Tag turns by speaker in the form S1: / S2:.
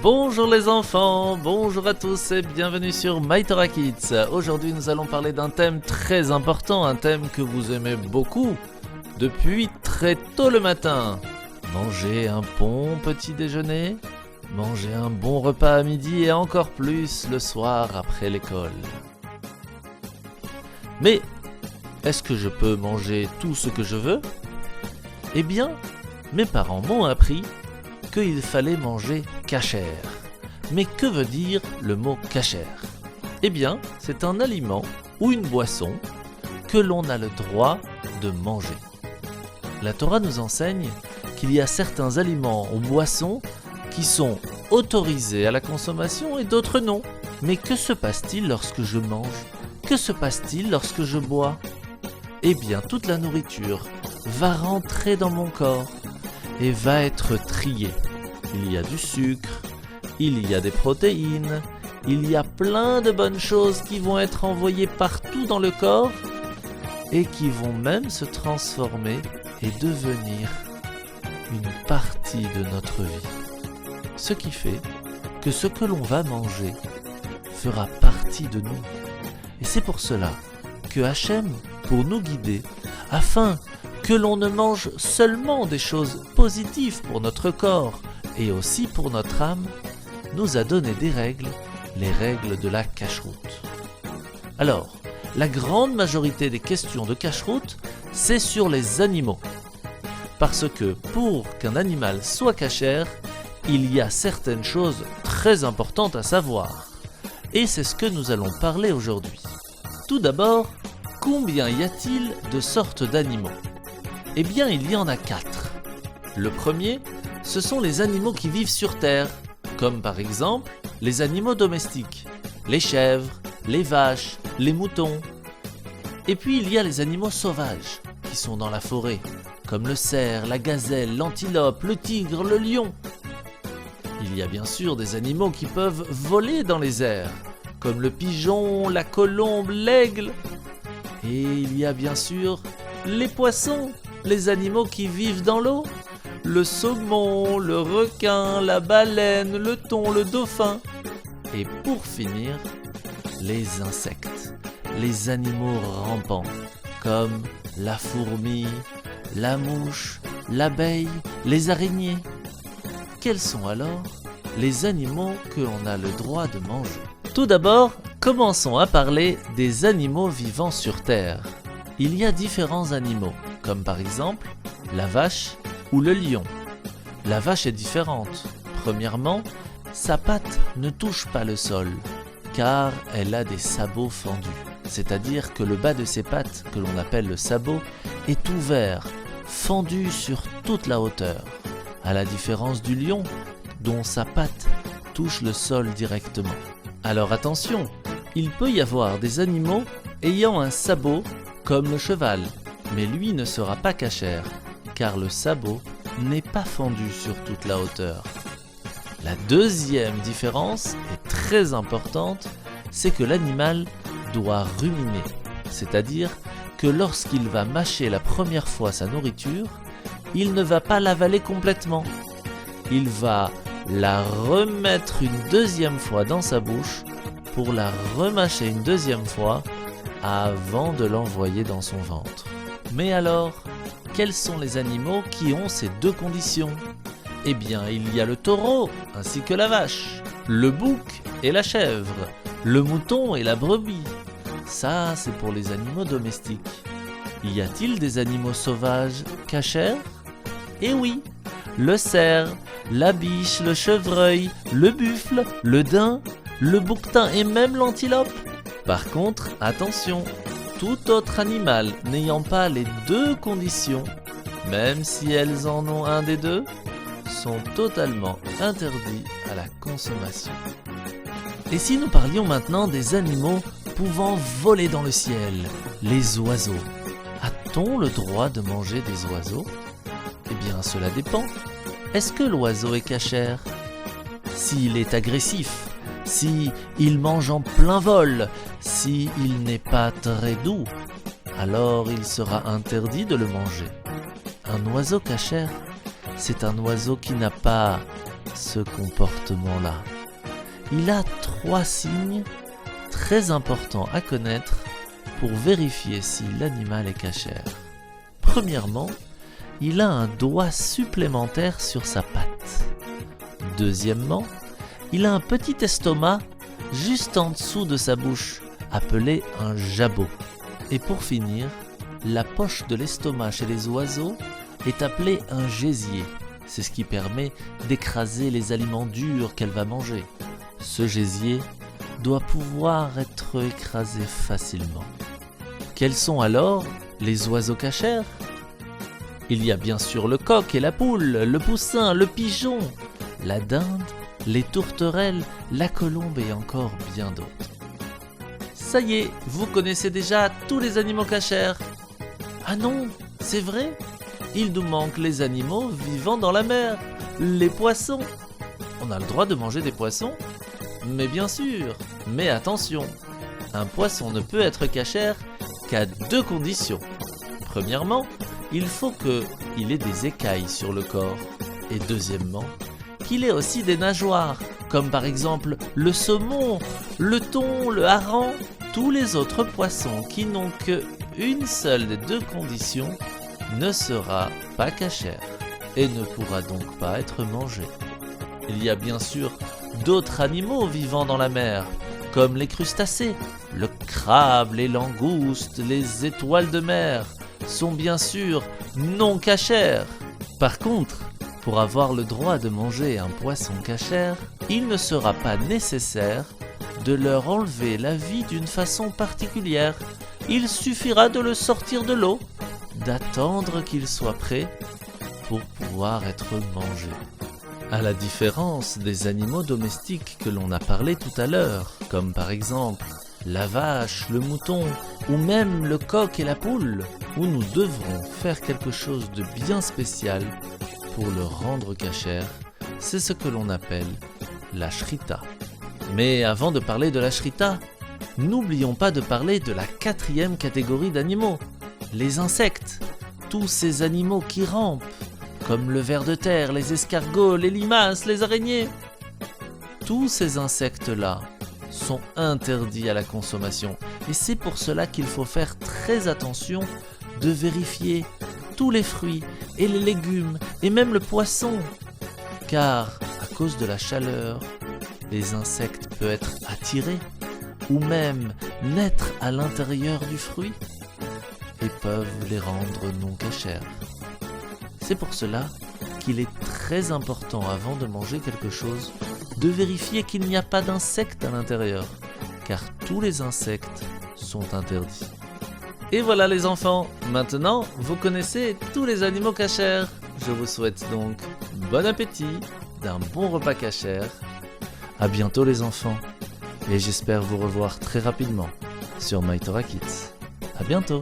S1: Bonjour les enfants, bonjour à tous et bienvenue sur My Torah Kids. Aujourd'hui nous allons parler d'un thème très important, un thème que vous aimez beaucoup depuis très tôt le matin. Manger un bon petit déjeuner, manger un bon repas à midi et encore plus le soir après l'école. Mais est-ce que je peux manger tout ce que je veux ? Eh bien, mes parents m'ont appris qu'il fallait manger kasher. Mais que veut dire le mot kasher ? Eh bien, c'est un aliment ou une boisson que l'on a le droit de manger. La Torah nous enseigne qu'il y a certains aliments ou boissons qui sont autorisés à la consommation et d'autres non. Mais que se passe-t-il lorsque je mange ? Que se passe-t-il lorsque je bois ? Eh bien, toute la nourriture va rentrer dans mon corps et va être triée. Il y a du sucre, il y a des protéines, il y a plein de bonnes choses qui vont être envoyées partout dans le corps et qui vont même se transformer et devenir une partie de notre vie. Ce qui fait que ce que l'on va manger fera partie de nous. Et c'est pour cela que Hachem, pour nous guider, afin que l'on ne mange seulement des choses positives pour notre corps et aussi pour notre âme, nous a donné des règles, les règles de la cacheroute. Alors, la grande majorité des questions de cacheroute, c'est sur les animaux. Parce que pour qu'un animal soit cachère, il y a certaines choses très importantes à savoir. Et c'est ce que nous allons parler aujourd'hui. Tout d'abord, combien y a-t-il de sortes d'animaux ? Eh bien, il y en a 4. Le premier, ce sont les animaux qui vivent sur terre, comme par exemple les animaux domestiques, les chèvres, les vaches, les moutons. Et puis il y a les animaux sauvages, qui sont dans la forêt, comme le cerf, la gazelle, l'antilope, le tigre, le lion. Il y a bien sûr des animaux qui peuvent voler dans les airs, comme le pigeon, la colombe, l'aigle. Et il y a bien sûr les poissons, les animaux qui vivent dans l'eau, le saumon, le requin, la baleine, le thon, le dauphin. Et pour finir, les insectes, les animaux rampants, comme la fourmi, la mouche, l'abeille, les araignées. Quels sont alors les animaux que l'on a le droit de manger ? Tout d'abord, commençons à parler des animaux vivant sur terre. Il y a différents animaux, comme par exemple la vache ou le lion. La vache est différente. Premièrement, sa patte ne touche pas le sol, car elle a des sabots fendus. C'est-à-dire que le bas de ses pattes, que l'on appelle le sabot, est ouvert, fendu sur toute la hauteur. À la différence du lion, dont sa patte touche le sol directement. Alors attention, il peut y avoir des animaux ayant un sabot comme le cheval, mais lui ne sera pas cachère, car le sabot n'est pas fendu sur toute la hauteur. La deuxième différence est très importante, c'est que l'animal doit ruminer, c'est-à-dire que lorsqu'il va mâcher la première fois sa nourriture, il ne va pas l'avaler complètement. Il va la remettre une deuxième fois dans sa bouche pour la remâcher une deuxième fois avant de l'envoyer dans son ventre. Mais alors, quels sont les animaux qui ont ces deux conditions ? Eh bien, il y a le taureau ainsi que la vache, le bouc et la chèvre, le mouton et la brebis. Ça, c'est pour les animaux domestiques. Y a-t-il des animaux sauvages cachers ? Eh oui, le cerf, la biche, le chevreuil, le buffle, le daim, le bouquetin et même l'antilope. Par contre, attention, tout autre animal n'ayant pas les deux conditions, même si elles en ont un des deux, sont totalement interdits à la consommation. Et si nous parlions maintenant des animaux pouvant voler dans le ciel, les oiseaux, a-t-on le droit de manger des oiseaux ? Eh bien, cela dépend. Est-ce que l'oiseau est cachère ? S'il est agressif, s'il mange en plein vol, s'il n'est pas très doux, alors il sera interdit de le manger. Un oiseau cachère, c'est un oiseau qui n'a pas ce comportement-là? Il a 3 signes très importants à connaître pour vérifier si l'animal est cachère. Premièrement, il a un doigt supplémentaire sur sa patte. Deuxièmement, il a un petit estomac juste en dessous de sa bouche, appelé un jabot. Et pour finir, la poche de l'estomac chez les oiseaux est appelée un gésier. C'est ce qui permet d'écraser les aliments durs qu'elle va manger. Ce gésier doit pouvoir être écrasé facilement. Quels sont alors les oiseaux cachères? Il y a bien sûr le coq et la poule, le poussin, le pigeon, la dinde, les tourterelles, la colombe et encore bien d'autres. Ça y est, vous connaissez déjà tous les animaux cachères. Ah non, c'est vrai, il nous manque les animaux vivant dans la mer, les poissons. On a le droit de manger des poissons? Mais bien sûr, mais attention, un poisson ne peut être cachère qu'à 2 conditions. Premièrement, il faut qu'il ait des écailles sur le corps. Et deuxièmement, qu'il ait aussi des nageoires, comme par exemple le saumon, le thon, le hareng. Tous les autres poissons qui n'ont qu'une seule des 2 conditions ne sera pas cachère et ne pourra donc pas être mangé. Il y a bien sûr d'autres animaux vivant dans la mer, comme les crustacés, le crabe, les langoustes, les étoiles de mer, sont bien sûr non cachères. Par contre, pour avoir le droit de manger un poisson cachère, il ne sera pas nécessaire de leur enlever la vie d'une façon particulière. Il suffira de le sortir de l'eau, d'attendre qu'il soit prêt pour pouvoir être mangé. À la différence des animaux domestiques que l'on a parlé tout à l'heure, comme par exemple la vache, le mouton ou même le coq et la poule, où nous devrons faire quelque chose de bien spécial pour le rendre cachère, c'est ce que l'on appelle la shrita. Mais avant de parler de la shrita, n'oublions pas de parler de la 4e catégorie d'animaux, les insectes, tous ces animaux qui rampent, comme le ver de terre, les escargots, les limaces, les araignées. Tous ces insectes-là sont interdits à la consommation et c'est pour cela qu'il faut faire très attention de vérifier tous les fruits et les légumes et même le poisson, car à cause de la chaleur, les insectes peuvent être attirés ou même naître à l'intérieur du fruit et peuvent les rendre non cachères. C'est pour cela qu'il est très important avant de manger quelque chose de vérifier qu'il n'y a pas d'insectes à l'intérieur, car tous les insectes sont interdits. Et voilà les enfants, maintenant vous connaissez tous les animaux cachères. Je vous souhaite donc bon appétit, d'un bon repas cachère. À bientôt les enfants, et j'espère vous revoir très rapidement sur My Torah Kids. À bientôt.